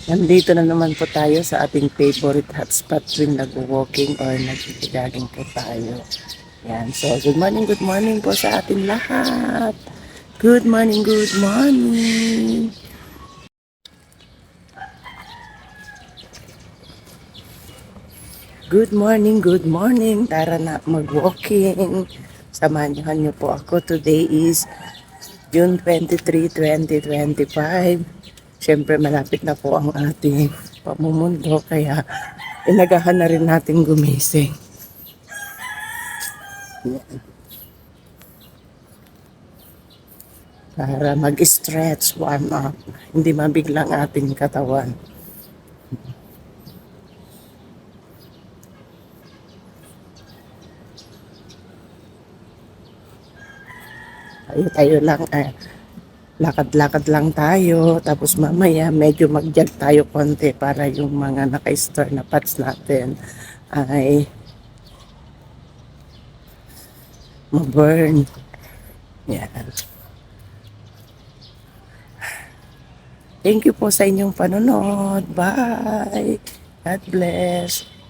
Nandito na naman po tayo sa ating favorite hotspot tuwing nag-walking or nag-jogging po tayo. Yan. So, good morning po sa ating lahat. Good morning, good morning. Good morning, good morning. Tara na mag-walking. Samahan niyo po ako. Today is June 23, 2025. Siyempre malapit na po ang ating pamumundo kaya inagahan na rin natin gumising. Yan. Para mag-stretch, warm up. Hindi mabiglang ating katawan. Tayo lang, lakad-lakad lang tayo. Tapos mamaya medyo mag-jog tayo konti para yung mga naka-store na pads natin ay ma-burn. Yan. Thank you po sa inyong panonood. Bye! God bless!